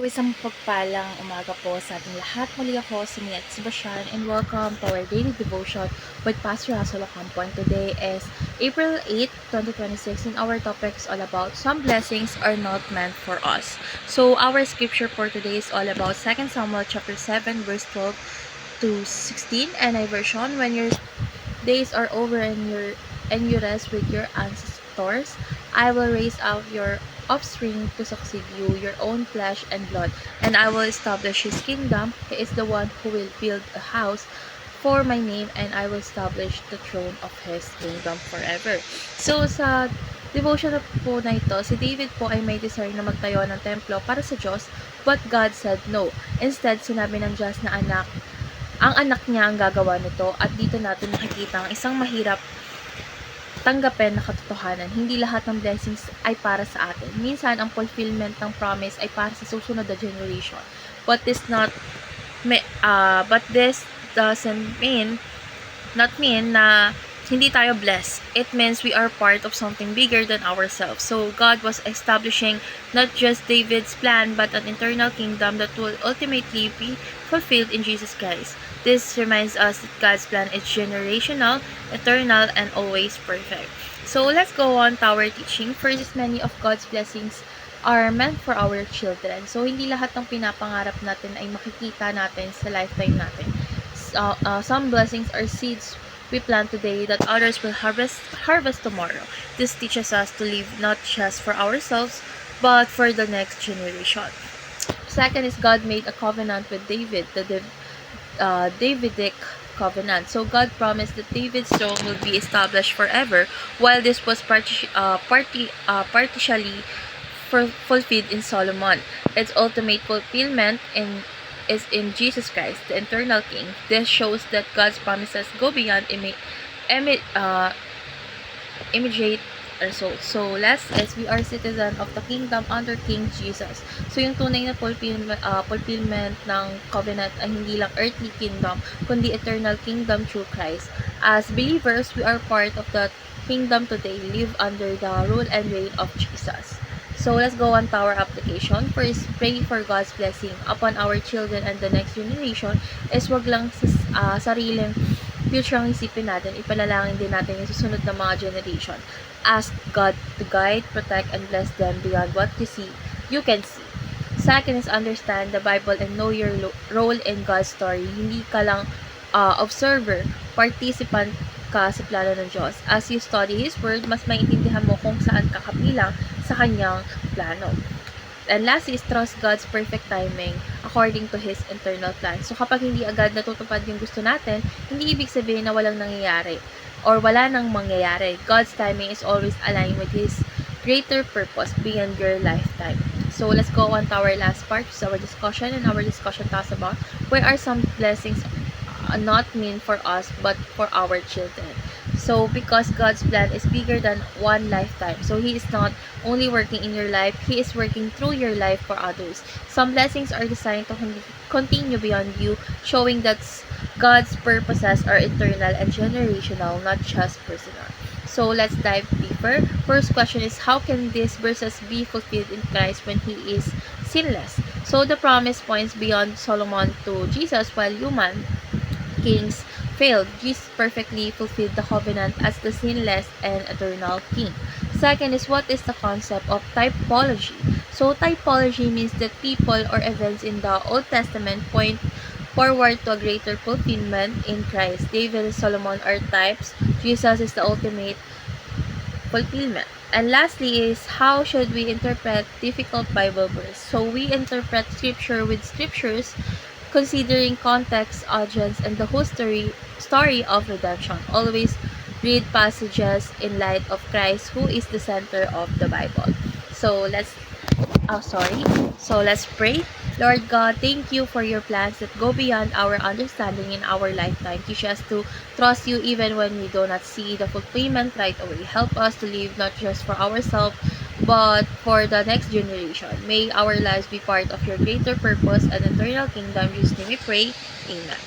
Isang pagpalang umaga po sa ating lahat. Muli ako si Mia Sebastian and welcome to our daily devotion with Pastor Russell Ocampo. And today is April 8, 2026 and our topic is all about some blessings are not meant for us. So our scripture for today is all about 2 Samuel chapter 7 verse 12 to 16 and I version. When your days are over and you rest with your ancestors, I will raise out your offspring to succeed you, your own flesh and blood, and I will establish his kingdom. He is the one who will build a house for my name, and I will establish the throne of his kingdom forever. So, sa devotion po na ito, si David po ay may desire na magtayo ng templo para sa Diyos, but God said no. Instead, sinabi ng Diyos na ang anak niya ang gagawa nito, at dito natin makikita ang isang mahirap tanggapin na katotohanan. Hindi lahat ng blessings ay para sa atin. Minsan, ang fulfillment ng promise ay para sa susunod na generation. But this doesn't mean na hindi tayo blessed. It means we are part of something bigger than ourselves. So God was establishing not just David's plan, but an eternal kingdom that will ultimately be fulfilled in Jesus Christ. This reminds us that God's plan is generational, eternal, and always perfect. So let's go on to our teaching. First, many of God's blessings are meant for our children. So hindi lahat ng pinapangarap natin ay makikita natin sa lifetime natin. Some blessings are seeds we plant today that others will harvest tomorrow. This teaches us to live not just for ourselves, but for the next generation. Second is God made a covenant with David, the Davidic covenant. So God promised that David's throne will be established forever, while this was partially fulfilled in Solomon. Its ultimate fulfillment is in Jesus Christ, the eternal King. This shows that God's promises go beyond immediate results. So last is we are citizen of the kingdom under King Jesus. So yung tunay na fulfillment ng covenant ay hindi lang earthly kingdom, kundi eternal kingdom through Christ. As believers, we are part of the kingdom today, live under the rule and reign of Jesus. So let's go on to our application. First, pray for God's blessing upon our children and the next generation is wag lang sariling future ang isipin natin, ipanalangin din natin yung susunod na mga generation. Ask God to guide, protect, and bless them beyond what you can see. Second is understand the Bible and know your role in God's story. Hindi ka lang observer, participant ka sa plano ng Diyos. As you study His Word, mas maintindihan mo kung saan ka kapilang sa Kanyang plano. And lastly is trust God's perfect timing according to His internal plan. So kapag hindi agad natutupad yung gusto natin, hindi ibig sabihin na walang nangyayari or wala nang mangyayari. God's timing is always aligned with His greater purpose beyond your lifetime. So let's go on to our last part, which is our discussion. And our discussion talks about where are some blessings not meant for us but for our children. So because God's plan is bigger than one lifetime, so He is not only working in your life, He is working through your life for others. Some blessings are designed to continue beyond you, showing that God's purposes are eternal and generational, not just personal. So let's dive deeper. First question is, how can these verses be fulfilled in Christ when He is sinless? So the promise points beyond Solomon to Jesus, while human kings failed. Jesus perfectly fulfilled the covenant as the sinless and eternal King. Second is, what is the concept of typology? So typology means that people or events in the Old Testament point forward to a greater fulfillment in Christ. David and Solomon are types. Jesus is the ultimate fulfillment. And lastly is, how should we interpret difficult Bible verse? So we interpret scripture with scriptures, considering context, audience, and the whole story of redemption. Always read passages in light of Christ, who is the center of the Bible. So let's pray. Lord God, thank you for your plans that go beyond our understanding in our lifetime. Teach us to trust you even when we do not see the fulfillment right away. Help us to live not just for ourselves, but for the next generation. May our lives be part of your greater purpose and eternal kingdom. In Jesus' name we pray. Amen.